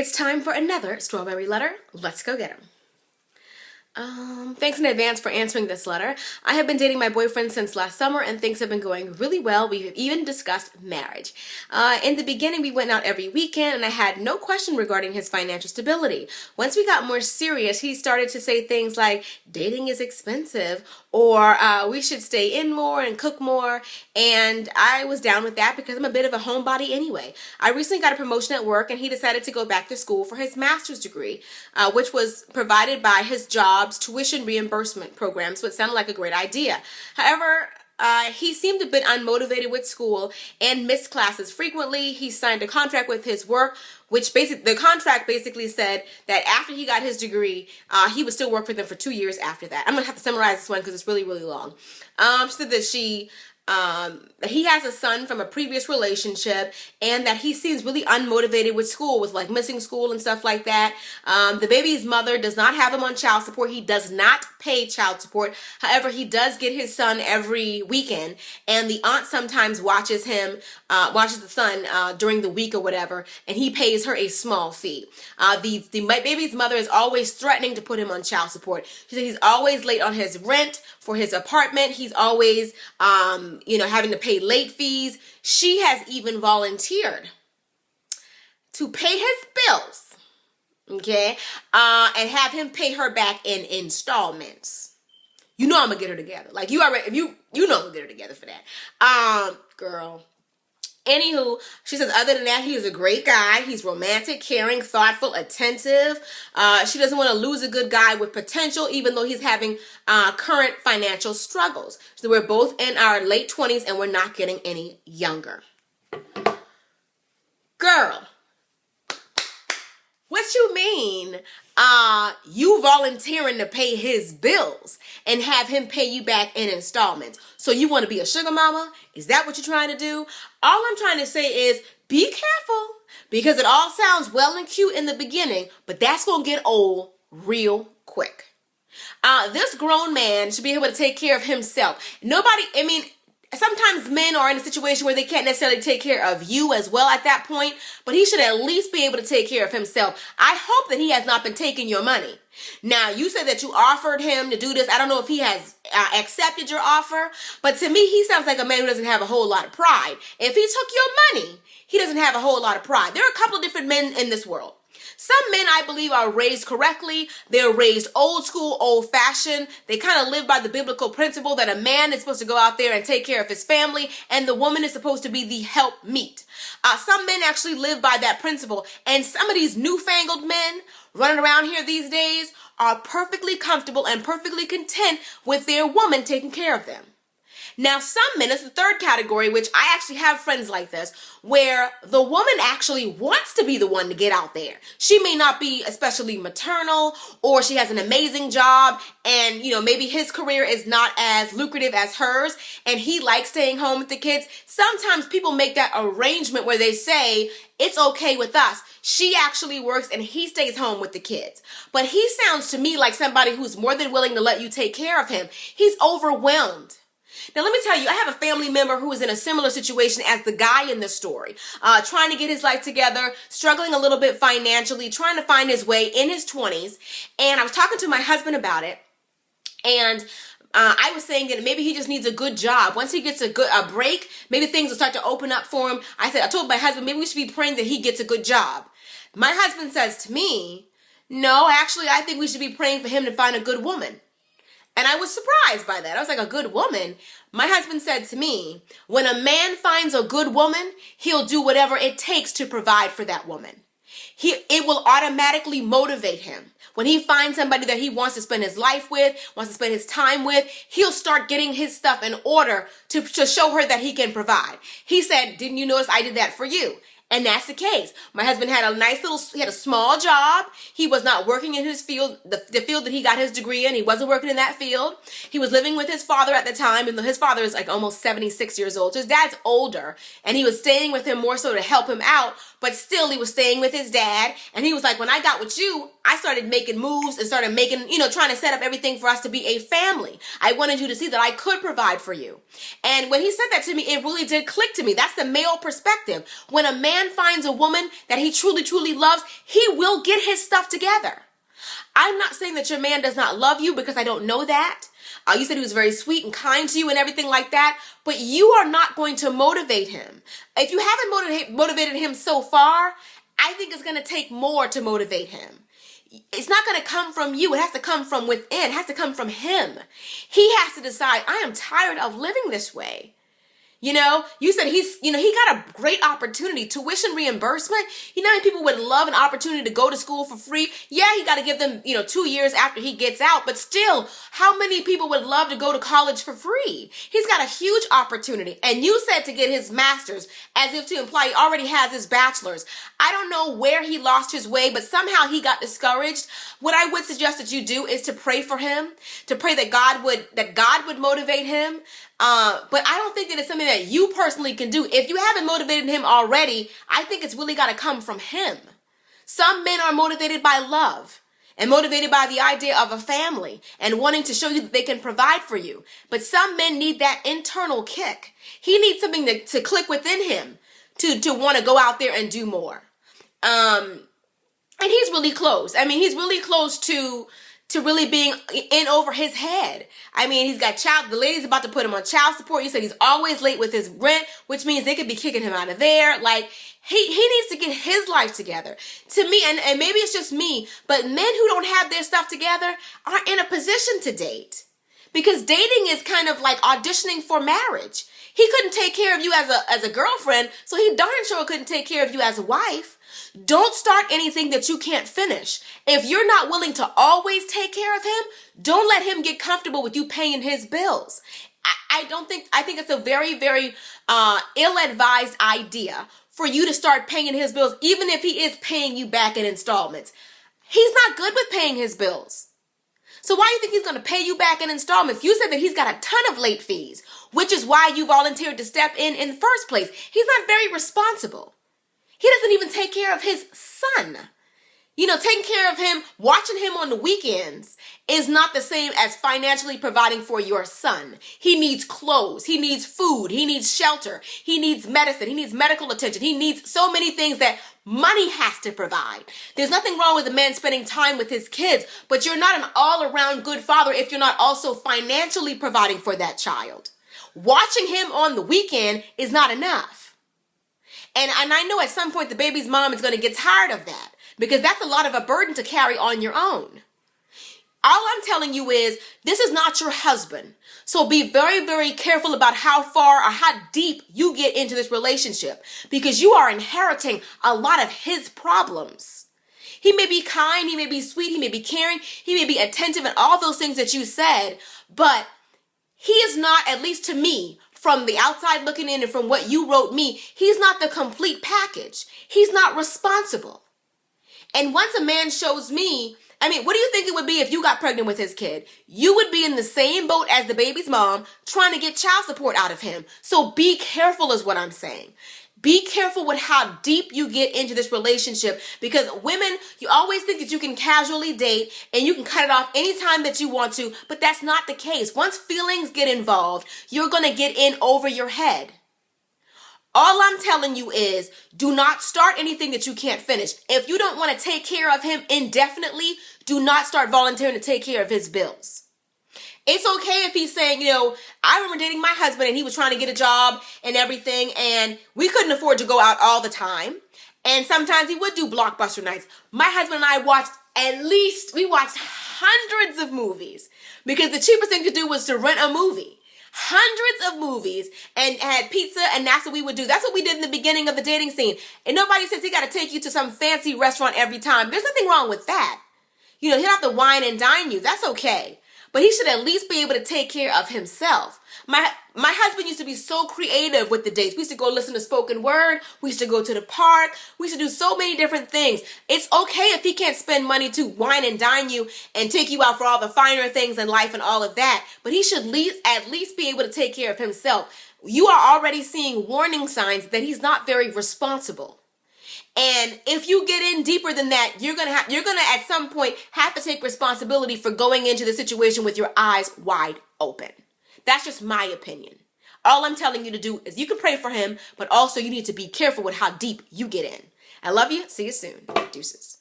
It's time for another strawberry letter. Let's go get them. Thanks in advance for answering this letter. I have been dating my boyfriend since last summer and things have been going really well. We've even discussed marriage. In the beginning, we went out every weekend and I had no question regarding his financial stability. Once we got more serious, he started to say things like, dating is expensive, or we should stay in more and cook more. And I was down with that because I'm a bit of a homebody anyway. I recently got a promotion at work and he decided to go back to school for his master's degree, which was provided by his job's tuition reimbursement program. So it sounded like a great idea. However, he seemed a bit unmotivated with school and missed classes frequently. He signed a contract with his work, which the contract basically said that after he got his degree, he would still work for them for 2 years after that. I'm gonna have to summarize this one because it's really, really long. She said that he has a son from a previous relationship and that he seems really unmotivated with school, with like missing school and stuff like that. The baby's mother does not have him on child support. He does not pay child support. However, he does get his son every weekend, and the aunt sometimes watches the son during the week or whatever, and he pays her a small fee. The baby's mother is always threatening to put him on child support. She said he's always late on his rent for his apartment. He's always having to pay late fees. She has even volunteered to pay his bills, okay, and have him pay her back in installments. You know I'm gonna get her together. Like you already, you know I'm gonna get her together for that. Girl. Anywho, she says, other than that, he is a great guy. He's romantic, caring, thoughtful, attentive. She doesn't want to lose a good guy with potential, even though he's having current financial struggles. So we're both in our late 20s and we're not getting any younger. Girl, what you mean? You volunteering to pay his bills and have him pay you back in installments. So you want to be a sugar mama? Is that what you're trying to do? All I'm trying to say is be careful, because it all sounds well and cute in the beginning, but that's going to get old real quick. This grown man should be able to take care of himself. Sometimes men are in a situation where they can't necessarily take care of you as well at that point, but he should at least be able to take care of himself. I hope that he has not been taking your money. Now, you said that you offered him to do this. I don't know if he has accepted your offer, but to me, he sounds like a man who doesn't have a whole lot of pride. If he took your money, he doesn't have a whole lot of pride. There are a couple of different men in this world. Some men, I believe, are raised correctly. They're raised old school, old fashioned. They kind of live by the biblical principle that a man is supposed to go out there and take care of his family, and the woman is supposed to be the helpmeet. Some men actually live by that principle, and some of these newfangled men running around here these days are perfectly comfortable and perfectly content with their woman taking care of them. Now, some men, it's the third category, which I actually have friends like this, where the woman actually wants to be the one to get out there. She may not be especially maternal, or she has an amazing job, and maybe his career is not as lucrative as hers, and he likes staying home with the kids. Sometimes people make that arrangement where they say, it's okay with us. She actually works and he stays home with the kids. But he sounds to me like somebody who's more than willing to let you take care of him. He's overwhelmed. Now, let me tell you, I have a family member who is in a similar situation as the guy in this story, trying to get his life together, struggling a little bit financially, trying to find his way in his 20s. And I was talking to my husband about it, and I was saying that maybe he just needs a good job. Once he gets a break, maybe things will start to open up for him. I told my husband, maybe we should be praying that he gets a good job. My husband says to me, no, actually, I think we should be praying for him to find a good woman. And I was surprised by that. I was like, a good woman? My husband said to me, when a man finds a good woman, he'll do whatever it takes to provide for that woman. It will automatically motivate him. When he finds somebody that he wants to spend his life with, wants to spend his time with, he'll start getting his stuff in order to show her that he can provide. He said, didn't you notice I did that for you? And that's the case. My husband had he had a small job. He was not working in his field, the field that he got his degree in. He wasn't working in that field. He was living with his father at the time, and his father is like almost 76 years old. So his dad's older, and he was staying with him more so to help him out. but still he was staying with his dad. And he was like, when I got with you, I started making moves and started making, trying to set up everything for us to be a family. I wanted you to see that I could provide for you. And when he said that to me, it really did click to me. That's the male perspective. When a man finds a woman that he truly, truly loves, he will get his stuff together. I'm not saying that your man does not love you, because I don't know that. You said he was very sweet and kind to you and everything like that, but you are not going to motivate him. If you haven't motivated him so far, I think it's going to take more to motivate him. It's not going to come from you. It has to come from within. It has to come from him. He has to decide, I am tired of living this way. You said he got a great opportunity, tuition reimbursement. How many people would love an opportunity to go to school for free? Yeah, he got to give them, 2 years after he gets out, but still, how many people would love to go to college for free? He's got a huge opportunity. And you said to get his master's, as if to imply he already has his bachelor's. I don't know where he lost his way, but somehow he got discouraged. What I would suggest that you do is to pray for him, to pray that God would motivate him. But I don't think that it's something that you personally can do. If you haven't motivated him already, I think it's really got to come from him. Some men are motivated by love and motivated by the idea of a family and wanting to show you that they can provide for you. But some men need that internal kick. He needs something to click within him to want to go out there and do more. And he's really close. He's really close to really being in over his head. He's got the lady's about to put him on child support. You said he's always late with his rent, which means they could be kicking him out of there. He needs to get his life together. To me, and maybe it's just me, but men who don't have their stuff together aren't in a position to date. Because dating is kind of like auditioning for marriage. He couldn't take care of you as a girlfriend, so he darn sure couldn't take care of you as a wife. Don't start anything that you can't finish. If you're not willing to always take care of him, don't let him get comfortable with you paying his bills. I think it's a very, very ill-advised idea for you to start paying his bills, even if he is paying you back in installments. He's not good with paying his bills. So why do you think he's going to pay you back in installments? You said that he's got a ton of late fees, which is why you volunteered to step in the first place. He's not very responsible. He doesn't even take care of his son. Taking care of him, watching him on the weekends is not the same as financially providing for your son. He needs clothes. He needs food. He needs shelter. He needs medicine. He needs medical attention. He needs so many things that money has to provide. There's nothing wrong with a man spending time with his kids, but you're not an all-around good father if you're not also financially providing for that child. Watching him on the weekend is not enough. And I know at some point the baby's mom is going to get tired of that, because that's a lot of a burden to carry on your own. All I'm telling you is this is not your husband. So be very, very careful about how far or how deep you get into this relationship, because you are inheriting a lot of his problems. He may be kind, he may be sweet, he may be caring, he may be attentive and all those things that you said, but he is not, at least to me, from the outside looking in and from what you wrote me, he's not the complete package. He's not responsible. And once a man shows me, what do you think it would be if you got pregnant with his kid? You would be in the same boat as the baby's mom trying to get child support out of him. So be careful is what I'm saying. Be careful with how deep you get into this relationship, because women, you always think that you can casually date and you can cut it off anytime that you want to, but that's not the case. Once feelings get involved, you're going to get in over your head. All I'm telling you is do not start anything that you can't finish. If you don't want to take care of him indefinitely, do not start volunteering to take care of his bills. It's okay if he's saying, I remember dating my husband and he was trying to get a job and everything, and we couldn't afford to go out all the time. And sometimes he would do blockbuster nights. My husband and I watched hundreds of movies, because the cheapest thing to do was to rent a movie. Hundreds of movies, and had pizza, and that's what we would do. That's what we did in the beginning of the dating scene. And nobody says he got to take you to some fancy restaurant every time. There's nothing wrong with that. He don't have to wine and dine you. That's okay. But he should at least be able to take care of himself. My husband used to be so creative with the dates. We used to go listen to spoken word. We used to go to the park. We used to do so many different things. It's okay if he can't spend money to wine and dine you and take you out for all the finer things in life and all of that. But he should at least be able to take care of himself. You are already seeing warning signs that he's not very responsible. And if you get in deeper than that, you're gonna at some point have to take responsibility for going into the situation with your eyes wide open. That's just my opinion. All I'm telling you to do is you can pray for him, but also you need to be careful with how deep you get in. I love you. See you soon. Deuces.